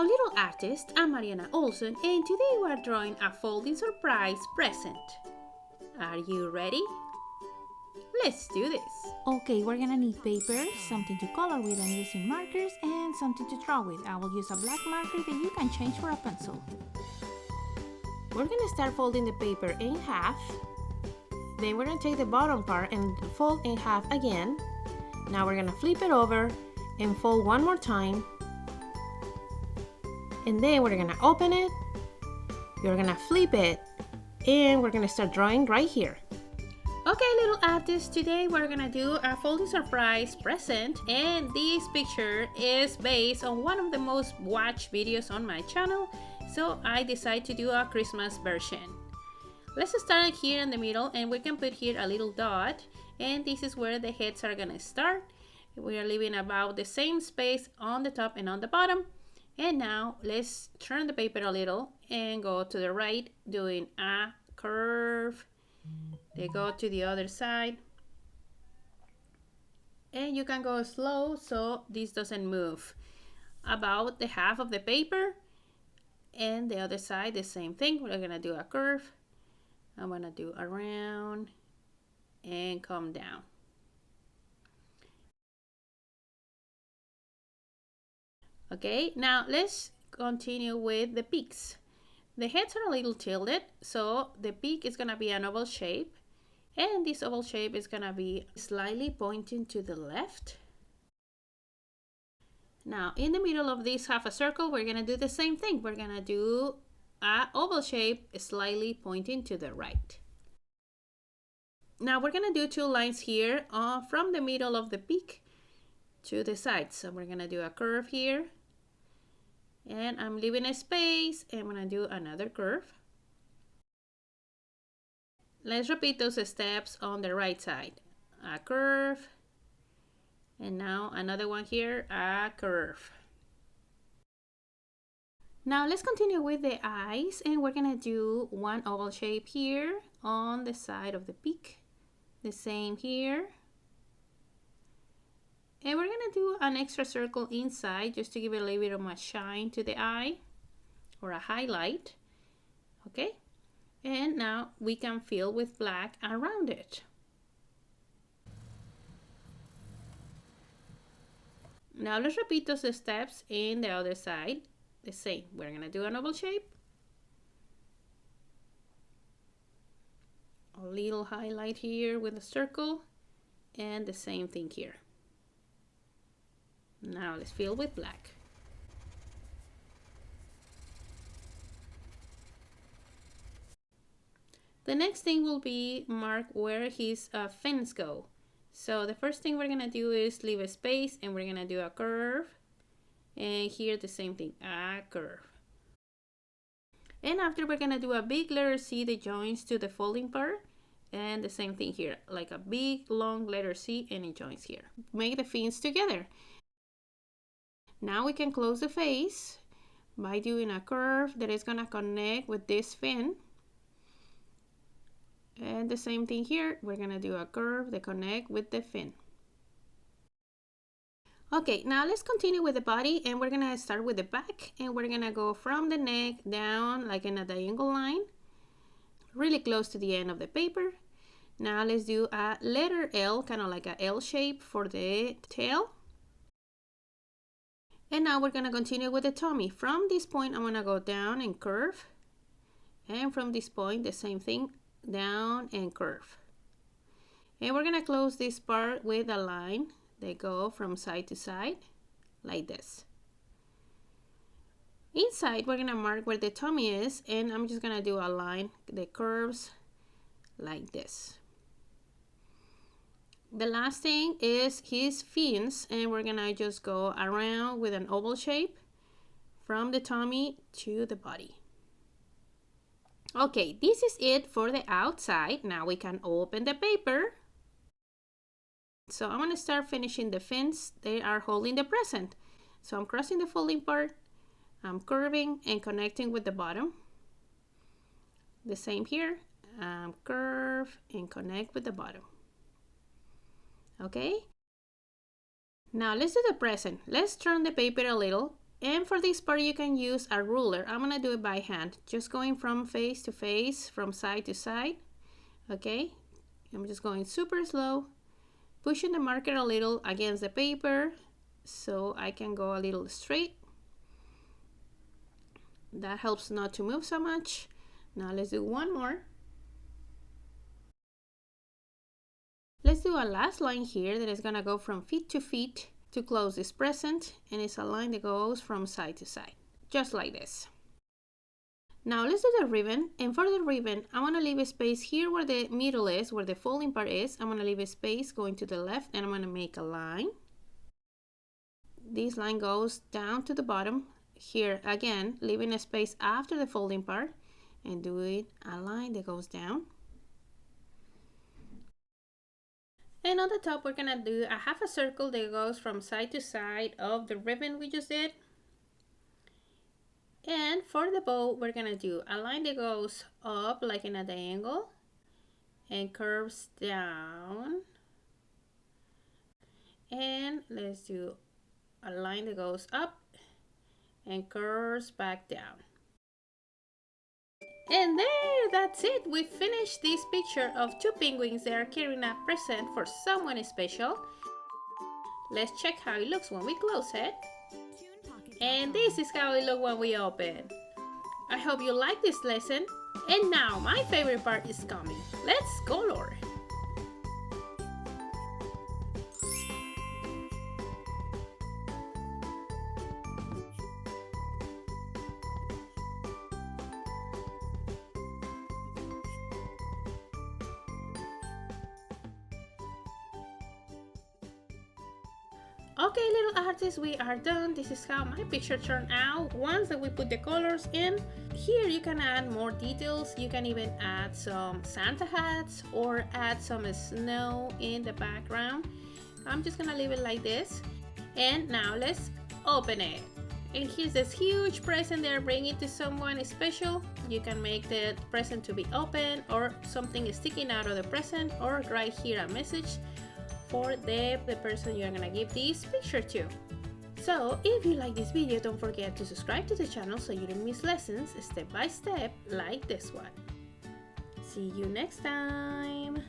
little artist, I'm Mariana Olson, and today we're drawing a folding surprise present. Are you ready? Let's do this. Okay, we're gonna need paper, something to color with. I'm using markers, and something to draw with. I will use a black marker that you can change for a pencil. We're gonna start folding the paper in half. Then we're gonna take the bottom part and fold in half again. Now we're gonna flip it over and fold one more time. And then we're gonna open it. You're gonna flip it, and we're gonna start drawing right here. Okay, little artists, today we're gonna do a folding surprise present, and this picture is based on one of the most watched videos on my channel, so I decided to do a Christmas version. Let's start here in the middle, and we can put here a little dot, and this is where the heads are gonna start. We are leaving about the same space on the top and on the bottom. And now let's turn the paper a little and go to the right, doing a curve. They go to the other side. And you can go slow so this doesn't move. About the half of the paper. And the other side, the same thing. We're gonna do a curve. I'm gonna do around and come down. Okay, now let's continue with the peaks. The heads are a little tilted, so the peak is gonna be an oval shape, and this oval shape is gonna be slightly pointing to the left. Now, in the middle of this half a circle, we're gonna do the same thing. We're gonna do an oval shape slightly pointing to the right. Now, we're gonna do two lines here from the middle of the peak to the sides. So we're gonna do a curve here. And I'm leaving a space, and I'm gonna do another curve. Let's repeat those steps on the right side. A curve, and now another one here, a curve. Now let's continue with the eyes, and we're gonna do one oval shape here on the side of the peak. The same here. And we're gonna do an extra circle inside just to give it a little bit of a shine to the eye, or a highlight, okay? And now we can fill with black around it. Now let's repeat those steps in the other side. The same, we're gonna do an oval shape. A little highlight here with a circle, and the same thing here. Now let's fill with black. The next thing will be mark where his fins go. So the first thing we're gonna do is leave a space, and we're gonna do a curve. And here the same thing, a curve. And after we're gonna do a big letter C that joins to the folding part. And the same thing here, like a big long letter C, and it joins here. Make the fins together. Now we can close the face by doing a curve that is gonna connect with this fin. And the same thing here, we're gonna do a curve that connect with the fin. Okay, now let's continue with the body, and we're gonna start with the back, and we're gonna go from the neck down like in a diagonal line, really close to the end of the paper. Now let's do a letter L, kind of like a L shape for the tail. And now we're gonna continue with the tummy. From this point, I'm gonna go down and curve. And from this point, the same thing, down and curve. And we're gonna close this part with a line that go from side to side, like this. Inside, we're gonna mark where the tummy is, and I'm just gonna do a line that curves like this. The last thing is his fins, and we're gonna just go around with an oval shape from the tummy to the body. Okay, this is it for the outside. Now we can open the paper. So I'm gonna start finishing the fins. They are holding the present. So I'm crossing the folding part, I'm curving and connecting with the bottom. The same here, curve and connect with the bottom. Okay, now let's do the present. Let's turn the paper a little And for this part, you can use a ruler. I'm gonna do it by hand, just going from face to face, from side to side. Okay, I'm just going super slow, pushing the marker a little against the paper so I can go a little straight. That helps not to move so much. Now let's do one more. Let's do a last line here that is gonna go from feet to feet to close this present, and it's a line that goes from side to side, just like this. Now let's do the ribbon, and for the ribbon, I want to leave a space here where the middle is, where the folding part is. I'm going to leave a space going to the left, and I'm going to make a line. This line goes down to the bottom. Here again, leaving a space after the folding part, and doing a line that goes down. And on the top, we're gonna do a half a circle that goes from side to side of the ribbon we just did. And for the bow, we're gonna do a line that goes up like in a diagonal and curves down. And let's do a line that goes up and curves back down. And there, that's it. We finished this picture of two penguins that are carrying a present for someone special. Let's check how it looks when we close it. And this is how it looks when we open. I hope you like this lesson. And now my favorite part is coming. Let's color. Okay, little artists, we are done. This is how my picture turned out once that we put the colors in. Here you can add more details. You can even add some Santa hats or add some snow in the background. I'm just gonna leave it like this. And now let's open it. And here's this huge present they're bringing to someone special. You can make the present to be open or something sticking out of the present, or write here a message for the person you're gonna give this picture to. So if you like this video, don't forget to subscribe to the channel so you don't miss lessons step by step like this one. See you next time.